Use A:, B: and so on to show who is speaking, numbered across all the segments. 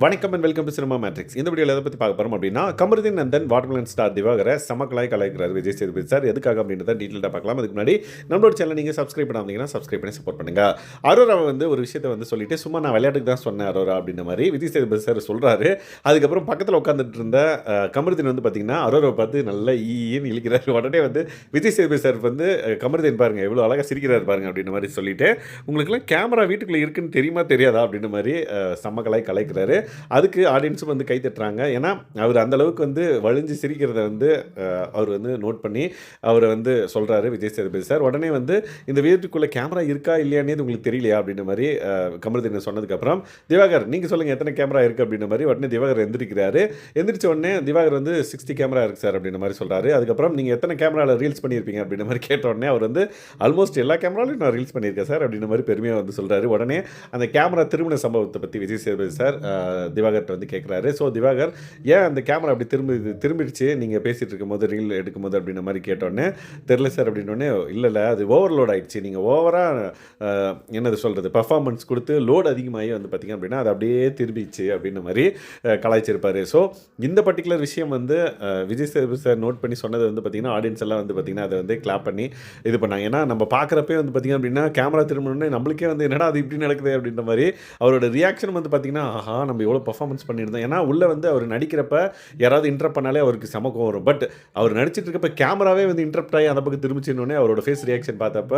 A: வணக்கம் and welcome to cinema matrix. இந்த வீடியோவில் எதை பற்றி பார்க்க போகிறோம் அப்படின்னா, கமருதீன் நந்தன் வாட்டர்மெலன் ஸ்டார் திவாகரை சமக்கலாய் கலாய்க்கிறார் விஜய் சேதுபதி சார். எதுக்காக அப்படின்றத டீட்டெயிலாக பார்க்கலாம். அதுக்கு முன்னாடி நம்மளோட சேனல் நீங்கள் சப்ஸ்கிரைப் பண்ணாமீங்கன்னா சப்ஸ்கிரைப் பண்ணி சப்போர்ட் பண்ணுங்க. அரோராவை ஒரு விஷயத்தை சொல்லிட்டு சும்மா நான் விளையாட்டுக்கு தான் சொன்னேன் அரோரா அப்படின்ற மாதிரி விஜய் சேதுபதி சார் சொல்கிறாரு. அதுக்கப்புறம் பக்கத்தில் உட்காந்துட்டு இருந்த கமருதீன் பார்த்தீங்கன்னா அரோராவை பார்த்து நல்லா ஈன்னு இழுக்கிறார். உடனே விஜய் சேதுபதி சார் கமருதீன் பாருங்கள் எவ்வளோ அழகாக சிரிக்கிறார் பாருங்க அப்படின்ற மாதிரி சொல்லிட்டு, உங்களுக்குலாம் கேமரா வீட்டுக்குள்ளே இருக்குன்னு தெரியுமா தெரியாதா அப்படின்ற மாதிரி சமக்கலாய் கலாய்க்கிறாரு. அதுக்கு ஆடியன்ஸும் கை தட்டுறாங்க. ஏன்னா அவர் அந்தளவுக்கு வழிஞ்சு சிரிக்கிறத அவர் நோட் பண்ணி அவரை சொல்கிறாரு விஜய் சேதுபதி சார். உடனே இந்த வீட்டுக்குள்ளே கேமரா இருக்கா இல்லையானே உங்களுக்கு தெரியலையா அப்படின்ற மாதிரி கமருதீன் சொன்னதுக்கப்புறம், திவாகர் நீங்கள் சொல்லுங்கள் எத்தனை கேமரா இருக்குது அப்படின்ற மாதிரி உடனே திவாகர் எந்திரிக்கிறாரு. எந்திரிச்ச உடனே திவாகர் 60 கேமரா இருக்குது சார் அப்படின்ற மாதிரி சொல்கிறாரு. அதுக்கப்புறம் நீங்கள் எத்தனை கேமராவில் ரீல்ஸ் பண்ணியிருப்பீங்க அப்படின்ற மாதிரி கேட்ட உடனே அவர் ஆல்மோஸ்ட் எல்லா கேமராலையும் நான் ரீல்ஸ் பண்ணியிருக்கேன் சார் அப்படின்ற மாதிரி பெருமையாக சொல்கிறாரு. உடனே அந்த கேமரா திரும்பின சம்பவத்தை பற்றி விஜய் சேதுபதி சார் திவாகர்கிட்ட கேட்குறாரு. ஸோ திவாகர் ஏன் அந்த கேமரா அப்படி திரும்பிடுச்சு நீங்கள் பேசிகிட்டு இருக்கும்போது ரீல் எடுக்கும்போது அப்படின்ற மாதிரி கேட்டோடனே, தெரில சார் அப்படின்னோடனே, இல்லை அது ஓவர்லோட் ஆகிடுச்சு, நீங்கள் ஓவராக என்னது சொல்கிறது பர்ஃபார்மன்ஸ் கொடுத்து லோடு அதிகமாகி பார்த்திங்க அப்படின்னா அது அப்படியே திரும்பிச்சு அப்படின்ற மாதிரி கலாய்ச்சிருப்பார். ஸோ இந்த பர்டிகுலர் விஷயம் விஜய் சேதுபதி சார் நோட் பண்ணி சொன்னது பார்த்திங்கன்னா ஆடியன்ஸ் எல்லாம் பார்த்திங்கன்னா அதை கிளாப் பண்ணி இது பண்ணாங்க. ஏன்னா நம்ம பார்க்குறப்பே பார்த்திங்க அப்படின்னா கேமரா திரும்பினோடனே நம்மளுக்கே என்னடா அது இப்படி நடக்குது அப்படின்ற மாதிரி அவரோட ரியாக்ஷன் பார்த்திங்கன்னா, ஆஹா நம்ம எவ்வளோ பர்ஃபார்மன்ஸ் பண்ணியிருந்தோம். ஏன்னா உள்ளே அவர் நடிக்கிறப்ப யாராவது இன்டரப்ட் பண்ணாலே அவருக்கு சமக்கம் வரும். பட் அவர் நடிச்சிட்டு இருக்கப்ப கேமராவே இன்டரப்ட் ஆகி அந்த பக்கம் திரும்பிச்சின்னொடனே அவரோட ஃபேஸ் ரியாக்ஷன் பார்த்தப்ப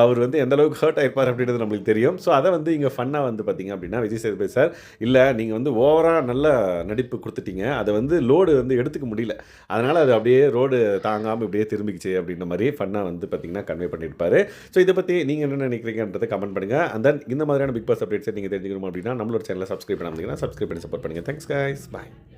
A: அவர் எந்த அளவுக்கு ஹர்ட் ஆகிருப்பார் அப்படின்றது நம்மளுக்கு தெரியும். ஸோ அதை இங்கே ஃபன்னாக பார்த்திங்க அப்படின்னா விஜய் சேதுபதி சார், இல்லை நீங்கள் ஓவராக நல்ல நடிப்பு கொடுத்துட்டீங்க, அதை லோடு எடுத்துக்க முடியல, அதனால் அது அப்படியே ரோடு தாங்காமல் இப்படியே திரும்பிச்சு அப்படின்ற மாதிரி ஃபன்னாக பார்த்திங்கன்னா கன்வே பண்ணியிருப்பார். ஸோ இதை பற்றி நீங்கள் என்ன நினைக்கிறீங்கன்றதை கமெண்ட் பண்ணுங்கள். அண்ட் தென் இந்த மாதிரியான பிக் பாஸ் அப்டேட்ஸை நீங்கள் தெரிஞ்சுக்கணும் அப்படின்னா நம்மளோட சேனலை சப்ஸ்கிரைப் பண்ணாமல் சப்ஸ்கிரைப் பண்ணி சப்போர்ட் பண்ணுங்கள். Thanks guys. Bye.